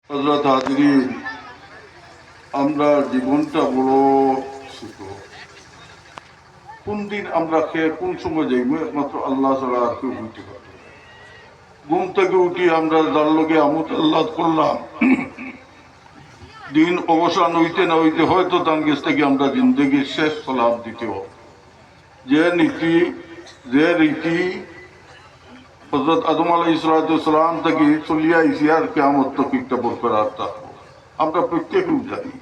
হযরত হাজরিন, আমরা জীবনটা বড় ছোট। কোন দিন আমরা খেয়ে কোন সময় যাইব একমাত্র আল্লাহ ছাড়া আর কেউ বুঝতে পারত না। ঘুম থেকে উঠি আমরা যার লগে আমত আল্লাহ করলাম, দিন অবসান হইতে না হইতে হয়তো তার কাছ থেকে আমরা জিন্দগির শেষ সালাম দিতেও যে রীতি হযরত আদম আলাইহিস সালাম থেকে চলিয়া আইসি আর কিয়ামত তক বরকরার থাকবো, আমরা প্রত্যেকেই জানি।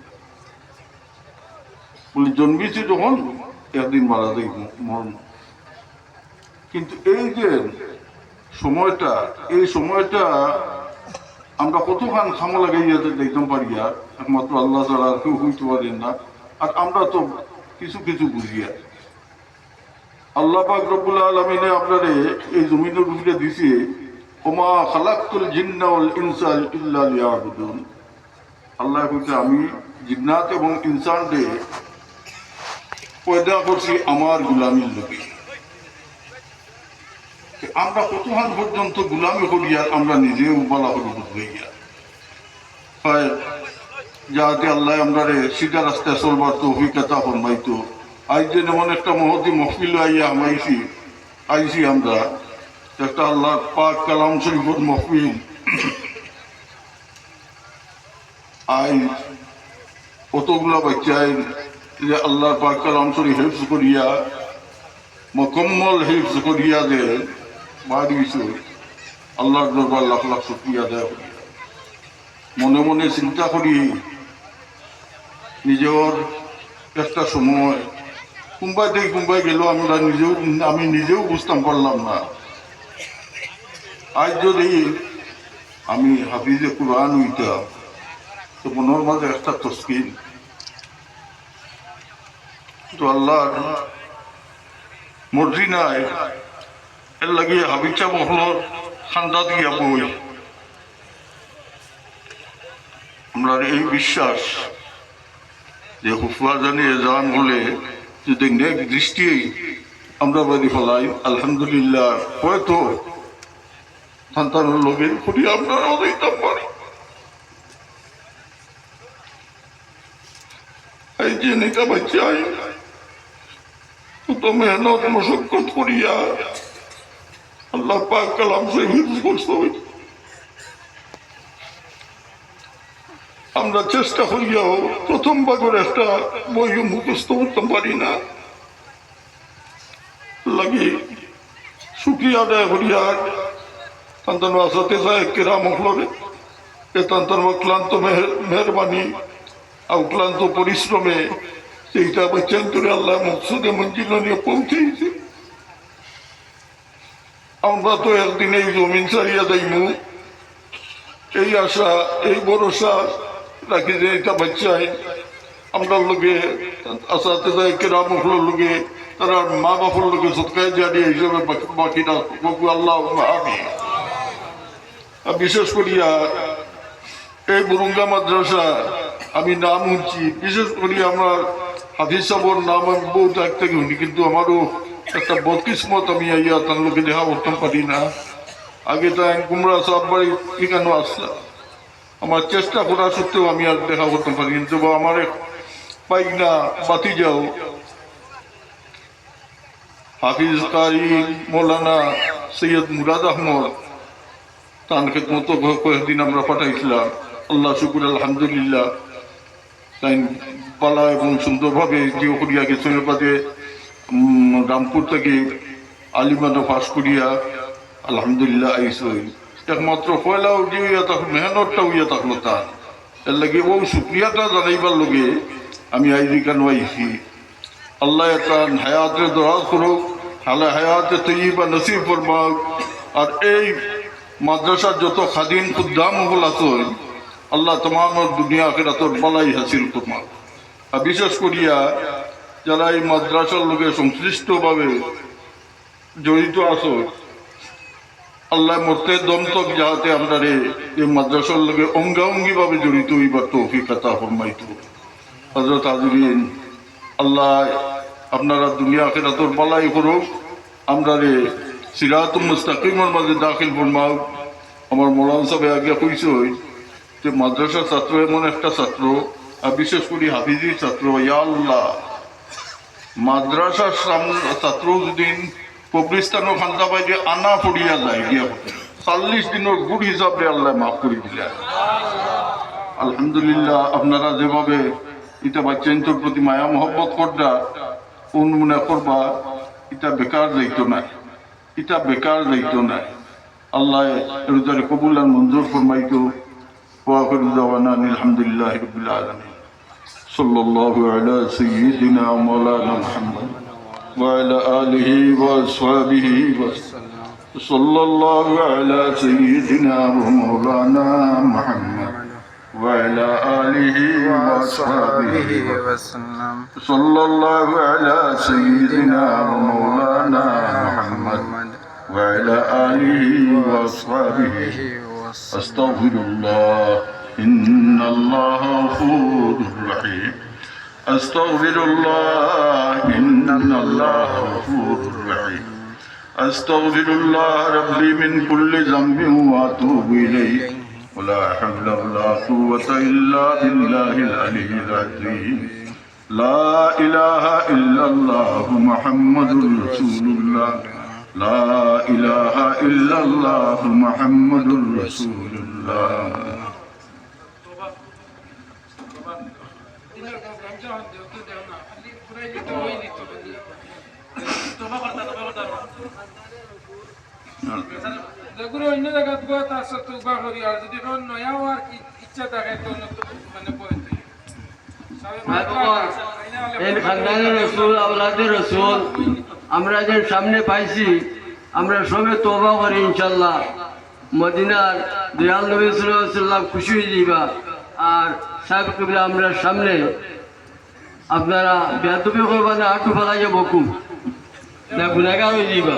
বলে জন্মিছি যখন একদিন মারা যাই মরণ। কিন্তু এই যে সময়টা, এই সময়টা আমরা কতখান খামো লাগাইয়া দেখতে পারি আর একমাত্র আল্লাহ ছাড়া কেউ হইতে পারেন না। আর আমরা তো কিছু কিছু বুঝিয়া আল্লাহ পাক রব্বুল আলামিনে আপনারে এই জমিনের উপরে দিছে, ওমা খালাকতুল জিন্না ওয়াল ইনসা ইল্লা লিয়াবুদুন। আল্লাহ কইছে আমি জিন্নাত এবং ইনসানকে পয়দা করছি আমার গোলামির লোকে। আমরা কতক্ষণ পর্যন্ত গোলামি করিয়া আমরা নিজেও বলা হলো বুঝলাইয়া হয়, যাতে আল্লাহ আমরা সিধা রাস্তায় চলবার তো অভিজ্ঞতা ফরমাইতো। আজ যে যেমন একটা মহতি মহফিল আইয়া আইসি আমরা একটা আল্লাহ পাক কালাম শরীফের মহফিল। আজ কতগুলা বাচ্চায় যে আল্লাহ পাক কালাম শরীফ হিফজ করিয়া মুকম্মল হিফজ করিয়া যে বাড়িয়েছে, আল্লাহর দরবার লাখ লাখ শুকরিয়া দেয়। মনে মনে চিন্তা করি নিজের একটা সময় কুম্বাই থেকে কুম্বাই গেল আমি নিজেও বুঝতাম পারলাম না। আজ যদি আমি হাফিজে কুরআন হইতাম তো মনের মাঝে একটা তসকিন, তো আল্লাহর মর্জি নাই এর লাগিয়ে হাবিচা মহলর খান্দা দিয়া বই। আমরা এই বিশ্বাস যে হুফা জানিয়ে যান বলে যদি নেক দৃষ্টি আমরা বাড়ি ফেলাই, আলহামদুলিল্লাহ হয়তো সন্তানের লোকে করি আপনারাও দিতাম পারি। এই যে নেতা বাচ্চাই তো মেহনত মশক্কত করিয়া আল্লাহ পাক কালাম শরীফ করতে হবে। আমরা চেষ্টা করিয়াও প্রথম ভাগের একটা বই মুখস্থ করতে পারি না। লাগি শুক্রিয়া আদায় করিয়া তান্তন আসাতে যায় কেরাম হলরে এ তান্তন ক্লান্ত মেহরবানি আর ক্লান্ত পরিশ্রমে সেইটা বাচ্চান্তরে আল্লাহ মকসুদে মঞ্জিল নিয়ে পৌঁছেছে। আমরা তো একদিন এই জমিন ছাড়িয়া যাইমু এই আশা এই ভরসা রাখি যে এটা বাচ্চাই আমরা লোকে আসাতে যায় কেরাম হলোর লোকে তারা মা বাপর লোকে সৎকায় জানিয়ে হিসেবে বাকিটা আল্লাহ আমি। বিশেষ করিয়া এই বুরুঙ্গা মাদ্রাসা আমি নাম শুনছি, বিশেষ করি আমার হাফিজ সাহর নাম আমি বহু আগ থেকে শুনি, কিন্তু আমারও একটা বদকিসমত আমি আইয়া তার লোকে দেখা করতে পারি না। আগে তো কুমড়া সব বাড়ি ঠিকানো আসলাম, আমার চেষ্টা করা সত্ত্বেও আমি আর দেখা করতে পারি। কিন্তু আমার পাই না বাতি যাও হাফিজ কারি মৌলানা সৈয়দ মুরাদ আহমদ তানকে মতো কয়েকদিন আমরা পাঠাইছিলাম। আল্লাহ শুকুর আলহামদুলিল্লাহ তাই পালা এবং সুন্দরভাবে জিও করিয়া গেছে। বাদে রামপুর থেকে আলিমানো পাস করিয়া আলহামদুলিল্লাহ আইসই একমাত্র পয়লাও যে হইয়া থাকলো মেহনতটা হইয়া থাকলো তার এর লাগে ও শুক্রিয়াটা জানাইবার লগে আমি আইজি কেন আইছি। আল্লাহ তার হায়াতে দরাজ করুক, হালে হায়াতে তৈবা নসিব ফরমাক। আর এই মাদ্রাসার যত খাদিম খুদ্দাম হল আছে আল্লাহ তমাম দুনিয়া আখিরাতের বালাই হাসিল ফরমাক। আর বিশেষ করিয়া যারা এই মাদ্রাসার লোকে সংশ্লিষ্টভাবে জড়িত আছে আল্লাহ মরতে দমতক যাহাতে আমরা এই মাদ্রাসার লোকে অঙ্গাঙ্গি ভাবে জড়িত হইবার তৌফিক আতা ফরমাইত। হযরত হাজরিন, আল্লাহ আপনারা দুনিয়া আখিরাতের বালাই করুক, আমরা সিরাতুল মুস্তাকিমের মাঝে দাখিল ফরমাও। আমার মৌলানা সাহেব আগে কইছে যে মাদ্রাসা ছাত্র এমন একটা ছাত্র, আর বিশেষ করে হাফিজি ছাত্র, ইয়া আল্লাহ, মাদ্রাসার ছাত্র যদি কবরিস্তানও খান্দা পাই যে আনা পড়িয়া যায় গিয়া 40 দিনের গুড় হিসাবে আল্লাহ মাফ করে দিলেন। আলহামদুলিল্লাহ, আপনারা যেভাবে এটা বাচ্চাইন্তর প্রতি মায়া মহব্বত করবা, মনে করবা, এটা বেকার যাইতো না, এটা বেকার যাইতো না। আল্লাহ রোজারে কবুল আর মঞ্জুর ফরমাইতো। আলহামদুলিল্লাহ রাব্বিল আলামিন। সাল্লাল্লাহু আলা সাইয়্যিদিনা মাওলানা মুহাম্মদ ওয়া আলা আলিহি ওয়া আসহাবিহি ওয়া সাল্লাল্লাহু আলা সাইয়্যিদিনা মাওলানা মুহাম্মদ ওয়া আলা আলিহি ওয়া আসহাবিহি ওয়া সাল্লাম। সাল্লাল্লাহু আলা সাইয়্যিদিনা মাওলানা মুহাম্মদ ওয়া আলা আলিহি ওয়া আসহাবিহি। আস্তাগফিরুল্লাহ, ইন্নাল্লাহা গফুরুর রহিম। আস্তাগফিরুল্লাহ, ইন্নাল্লাহা গফুরুর রহিম। আস্তাগফিরুল্লাহ রাব্বি মিন কুল্লি যামবিন ওয়া আতুবু ইলাইহি ওয়া লা হাওলা ওয়া লা কুওয়াতা ইল্লা বিল্লাহিল আলিয়্যিল আযীম। লা ইলাহা ইল্লাল্লাহ মুহাম্মাদুর রাসূলুল্লাহ। লা ইলাহা ইল্লাল্লাহ মুহাম্মাদুর রাসূলুল্লাহ। অন্য জায়গায় তওবা করি, আর যদি নয়া হওয়ার ইচ্ছা থাকে তো মানে রসুল আমরা যে সামনে পাইছি, আমরা সবে তওবা করি ইনশাল্লাহ। মদিনার দয়াল নবী সাল্লাল্লাহু আলাইহি ওয়াসাল্লাম খুশি হয়ে যাইবা। আর সাহেব কবিরা আমরা সামনে আপনারা বেয়াদবি করবা না, আটু ফেলাইয়া বকুম না, গুনাহগার হয়ে যাইবা।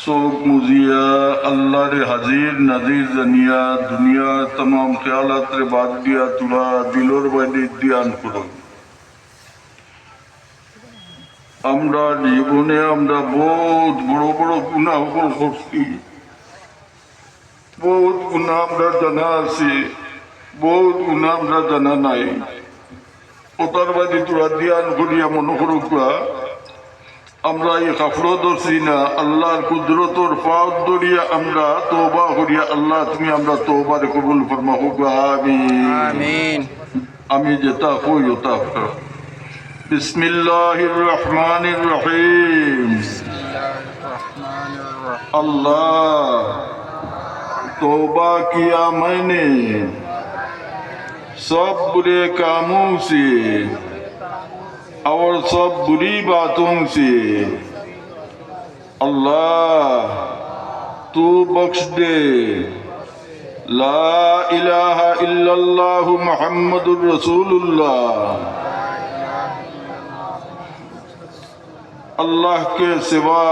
শোক মুজিয়া আল্লাহ রে হাজির নাজির জানিয়া দুনিয়ার तमाम ख्यालात রে বাদ দিয়া তুলা দিলর বাইরে দিয়ান করো। আমরা জীবনে আমরা বহুত বড় বড় গুনাহ করছি, বহুত গুনাহ আমরা জানা আছে, বহুত গুনাহ আমরা জানা নাই। ওটার বাইরে তুলা দিয়ান করিয়া মনে করুকা আমরা এই কাফড় ধরছি না, আল্লাহর কুদরতর পাওয়ার ধরিয়া আমরা তওবা করিয়া আল্লাহ তুমি আমরা তওবারে কবুল ফরমাও। আমিন। আমি যেটা কই ওটা করো। বিসমিল্লাহির রহমানির রহিম। अल्लाह तौबा किया मैंने सब बुरे कामों से और सब बुरी बातों से। अल्लाह तू बख्श दे। ला इलाहा इल्लल्लाह मुहम्मदुर रसूलुल्लाह। अल्लाह के सिवा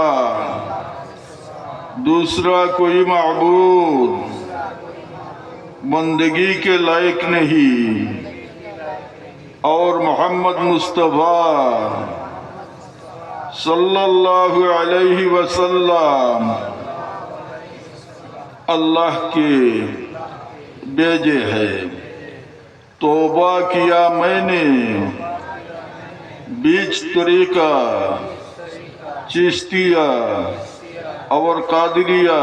दूसरा कोई माबूद बंदगी के लायक नहीं और मोहम्मद मुस्तफ़ा सल्लल्लाहु अलैहि वसल्लम अल्लाह के भेजे है। तौबा किया मैंने बीच तरीका चिश्तिया और कादरिया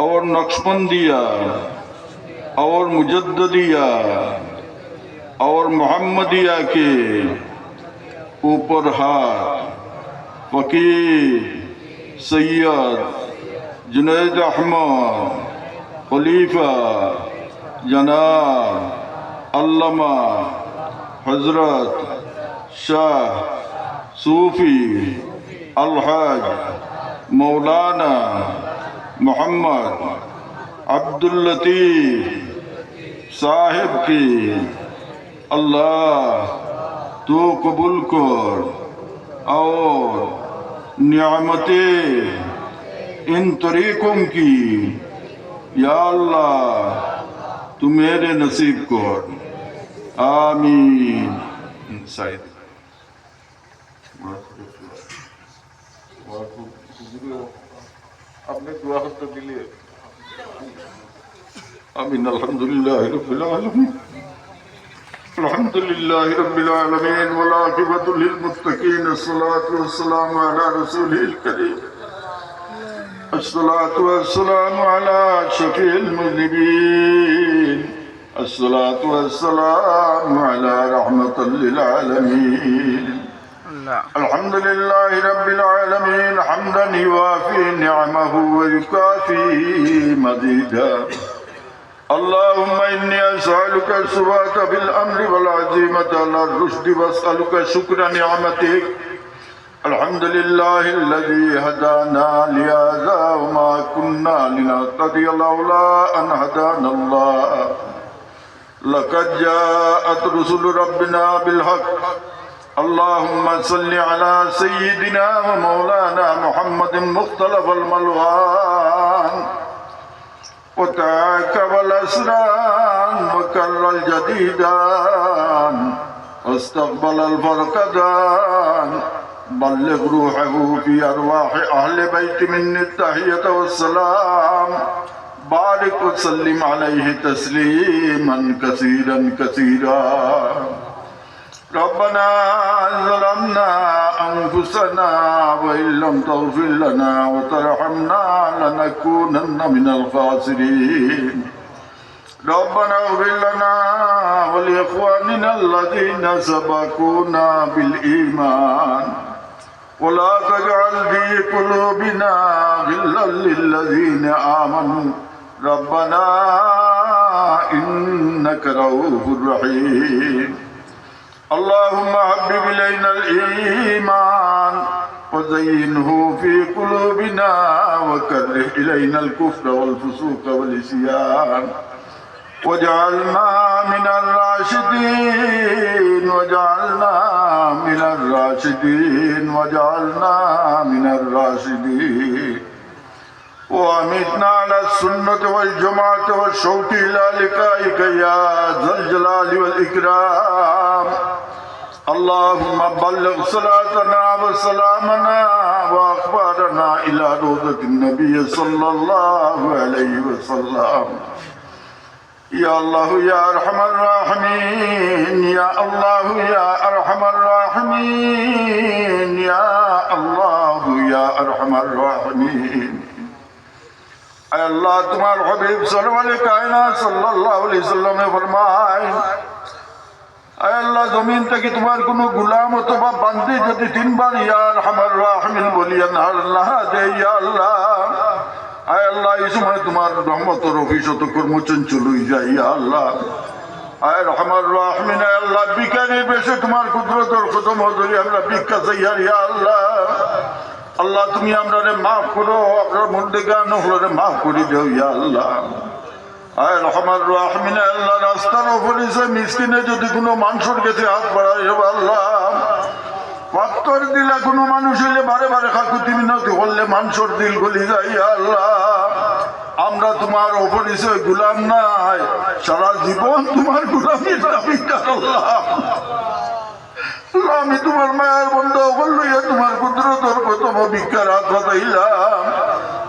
और नक्शबंदिया और मुजद्दिया और मोहम्मदिया के ऊपर हाथ फकीर सैयद जुनैद अहमद खलीफा जनाब अल्लामा हजरत शाह सूफी अलहाज मौलाना मोहम्मद अब्दुल लतीफ साहिब की अल्लाह तो कबूल कर और नियामते इन तरीकों की या अल्लाह तू मेरे नसीब कर। आमीन। আপনি দোয়া করতে দিলে আমিন। আলহামদুলিল্লাহ রাব্বিল আলামিন, আলহামদুলিল্লাহ রাব্বিল আলামিন, ওয়াল আকিবাতু লিল মুত্তাকিন, আসসালাতু ওয়াসসালামু আলা রাসূলিল কারীম, আসসালাতু ওয়াসসালামু আলা শাফিল মুযনিবিন, আসসালাতু ওয়াসসালামু আলা রাহমাতাল লিল আলামিন। الحمد لله رب العالمين حمدا يوافي نعمه ويكافي مزيدا. اللهم إني أسألك الثبات بالأمر والعزيمة على الرشد وأسألك شكر نعمتك. الحمد لله الذي هدانا لهذا وما كنا لنهتدي لولا أن هدانا الله. لقد جاءت رسل ربنا بالحق. اللهم صل على سيدنا ومولانا محمد مختلف الملوان وتعاقب الأسران وكر الجديدان واستقبل الفرقدان. بلغ روحه في أرواح أهل بيت من التحية والسلام. بارك وسلم عليه تسليما كثيرا كثيرا. ربنا ظلمنا أنفسنا وإن لم تغفر لنا وترحمنا لنكونن من الخاسرين. ربنا اغفر لنا ولإخواننا الذين سبقونا بالإيمان ولا تجعل في قلوبنا غلا للذين آمنوا ربنا إنك رؤوف رحيم. اللهم حبب إلينا الإيمان وزينه في قلوبنا وكره إلينا الكفر والفسوق والعصيان واجعلنا من الراشدين واجعلنا من الراشدين واجعلنا من الراشدين. وأمتنا على السنة والجماعة والشوق إلى لقائك يا ذا الجلال والإكرام. اللهم بلغ صلاتنا وسلامنا وأخبارنا إلى روضة النبي صلى الله عليه وسلم. يا الله يا أرحم الراحمين، يا الله يا أرحم الراحمين، يا الله يا أرحم الراحمين. अल्लाह तुम्हार हबीब सरवरे कायनात सल्लल्लाहु अलैहि वसल्लम ने फरमाए, अल्लाह जमीन থেকে তোমার কোন গোলাম অথবা বান্দী যদি তিনবার ইয়া আরহামার রাহিমিন বলিয়া না দে ইয়া আল্লাহ, আয় আল্লাহ এই সময় তোমার রহমতের অভিষেক কর্মচঞ্চল হয়ে যায় ইয়া আল্লাহ। আয় রহমান রাহিমিন আল্লাহ বিকারের বেশে তোমার কুদরতের কদম ধরে আমরা ভিক্ষা চাই ইয়া আল্লাহ। আল্লাহ তুমি আমরা মাফ করো, আপনার মধ্যে গান হলে মাফ করে দেও ইয়া আল্লাহ। আয় রহমান রাহিমিন আল্লাহ রাস্তার উপরে যে মিসকিনে যদি কোনো মানুষের কাছে হাত বাড়ায় আল্লাহ, পাত্তর দিলা কোনো মানুষ হইলে বারে বারে খাকুতি মিনতি করলে মানুষের দিল গলি যায় ইয়া আল্লাহ। আমরা তোমার অপরিচয় গুলাম নাই, সারা জীবন তোমার গুলামির দাবিদার আল্লাহ। আমি তোমার মায়ের বন্ধু বললইয়া তোমার কুদরতের প্রথম ভিক্ষার হাত বাতাইলাম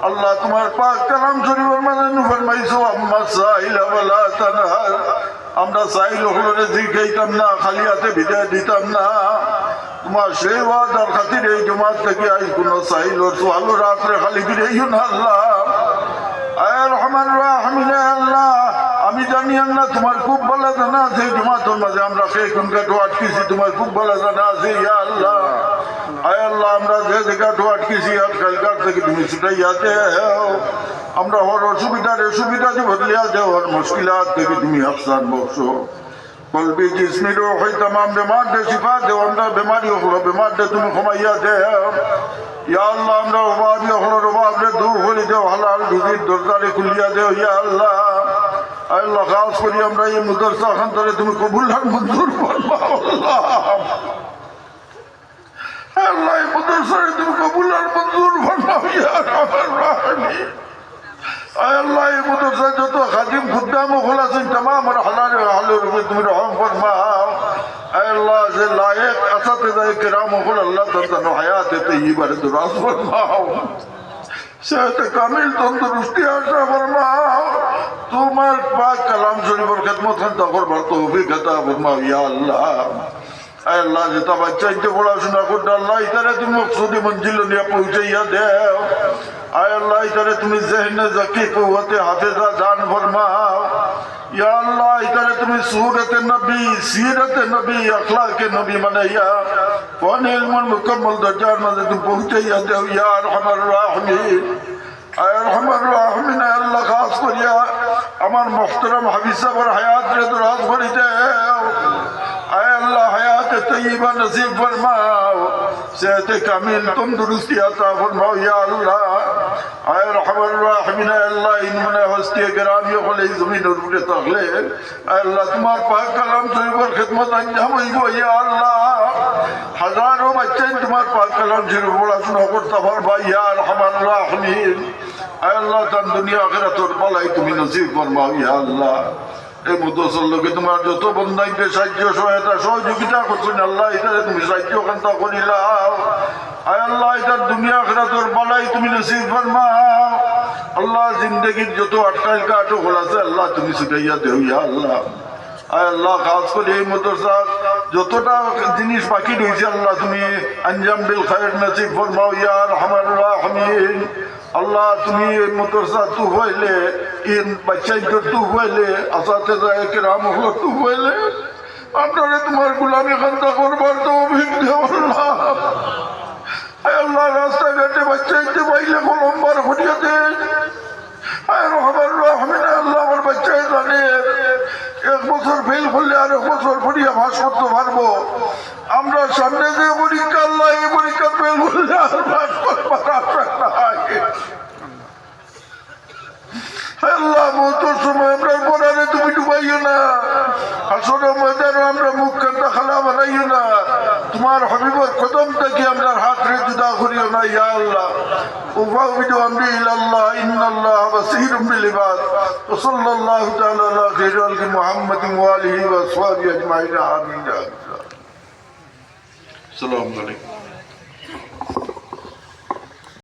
আল্লাহ। তোমার পাক কালাম শরীফের মাঝে ফরমাইছো আম্মা সাইলা ওয়ালা তানহার, আমরা চাইল হলরে জিগাইতাম না, খালি হাতে বিদায় দিতাম না। তোমার সেই ওয়াদার খাতির এই জমাত থেকে আজ কোনো চাইলোর সোয়ালো রাত্রে খালি ফিরেইও না আল্লাহ। আয় রহমান রাহিমিন আল্লাহ, আমি জানি আল্লাহ তোমার খুব ভালো জানা আছে জমাতের মাঝে আমরা সেই কোনকাটো আটকেছি, তোমার খুব ভালো জানা আছে ইয়া আল্লাহ। আয় আল্লাহ আমরা যে জায়গাটো আটকেছি আর কালকার থেকে তুমি ছুটাইয়া দেও, আমরা হর অসুবিধার সুবিধা যে বদলিয়া দেও, হর মুশকিলাত থেকে তুমি আফসার বকশো। কলবি জিসমি রূহ तमाम बीमार दे शिफा दे, আমরা बीमारी হলো बीमार दे তুমি কমাইয়া দেও ইয়া আল্লাহ। আমরা অভাবী হলো অভাবে দূর করে দেও, হালাল রুজির দরজারে খুলিয়া দেও ইয়া আল্লাহ। আল্লাহ খাস করি আমরা এই মাদ্রাসা খান্তরে তুমি কবুল আর মঞ্জুর ফরমাও আল্লাহ। আল্লাহ এই মাদ্রাসারে তুমি কবুল আর মঞ্জুর ফরমাও ইয়া রাব্বাল আলামিন। আল্লাহ এই মাদ্রাসায় যত খাদিম খুদ্দাম খোলা আছেন तमाम হালাল হালালের উপরে তুমি রহম ফরমাও। আল্লাহ যে লায়েক আসাতিজায়ে কিরাম হল আল্লাহ তাআলা হায়াতে তাইয়্যিবার দুরাজ ফরমাও সেহতে কামিল তন্দুরুস্তি আশা ফরমাও তোমার পাক কালাম শরীফের খিদমত খান্তা করবার তৌফিক আতা ফরমাও ইয়া আল্লাহ আল্লাহ যেটা বাচ্চা ইতে পড়াশোনা করতে আল্লাহ ইতারে তুমি মকসুদি মঞ্জিল নিয়ে পৌঁছাইয়া দেও আয় আল্লাহ ইতারে তুমি জেহনে জাকি কুওয়াতে হাফেজা জান ফরমাও ইয়া আল্লাহ ইতারে তুমি সুরতে নবী সিরতে নবী আখলাকে নবী বানাইয়া কোন ইলমুল মুকাম্মাল দরজার মাঝে তুমি পৌঁছাইয়া দেও ইয়া আরহামার রাহিমিন আয় আরহামার রাহিমিন আল্লাহ খাস করিয়া আমার মুহতারাম হাফিজ সাহেবের হায়াত রে দরাজ করে দেও আয় আল্লাহ হায়াত তৈয়বা নসিব ফরমাও সেহতে কামিল তন্দুরুস্তি আতা ফরমাও ইয়া আল্লাহ আয় রহমান রাহিমিন আল্লাহ ইনমনে হস্তি গ্রামী হলে জমিনের উপরে থাকলে আল্লাহ তোমার পাক কালাম শরীফের খিদমত আঞ্জাম হইব ইয়া আল্লাহ হাজারো বাচ্চা তোমার পাক কালাম শরীফ পড়াশোনা করতে পারবা ইয়া রহমান রাহিমিন আয় আল্লাহ তার দুনিয়া আখিরাতের বলাই তুমি নসিব ফরমাও ইয়া আল্লাহ এই মুদসল লোকে তোমার যত বন্ধাইতে সাহায্য সহায়তা সহযোগিতা করছেন আল্লাহ এটারে তুমি সাহায্য কান্তা করিলাও আয় আল্লাহ এটার দুনিয়া আখিরাতের বালাই তুমি নসিব ফরমাও আল্লাহ জিন্দগির যত আটকাইল কাটক আছে আল্লাহ তুমি ছুটাইয়া দেও ইয়া আল্লাহ আয় আল্লাহ খাস করে এই মাদ্রাসার যতটা জিনিস বাকি রয়েছে আল্লাহ তুমি আঞ্জাম বিল খায়র নসিব ফরমাও ইয়া আরহামার রাহিমিন আল্লাহ তুমি এই মাদ্রাসা তু হইলে ইন বাচ্চাইদের তু হইলে আসাতিজায়ে কিরাম হলো তু হইলে আপনারা তোমার গোলামি খান্তা করবার তৌফিক দাও আল্লাহ আয় আল্লাহ রাস্তাঘাটে বাচ্চাইতে পাইলে কলম্বার হরিয়া দেন আয় রহমান রাহিমিন আল্লাহ আমার বাচ্চাই জানে 1 বছর ফেল করলে আর 1 বছর পড়িয়া ভাস করতে পারবো আমরা সামনে যে পরীক্ষা আল্লাহ এই পরীক্ষা ফেল করলে আর ভাস করবার আশা নাই আল্লাহ মৌতের সময় আমরা পড়ালে তুমি ডুবাইও না আসলে ময়দানে আমরা মুখ কান্তা খালা বানাইও না তোমার হাবিবের কদম থেকে আমরা হাত রে জুদা করিও না ইয়া আল্লাহ উফাউবিদু আমরি ইলাল্লাহ ইন্নাল্লাহ বাসীরুম বিল ইবাদ ওয়া সাল্লাল্লাহু তাআলা আলা খায়রিল মুহাম্মাদিন ওয়া আলিহি ওয়া আসহাবিহি আজমাইন আমিন আসসালামু আলাইকুম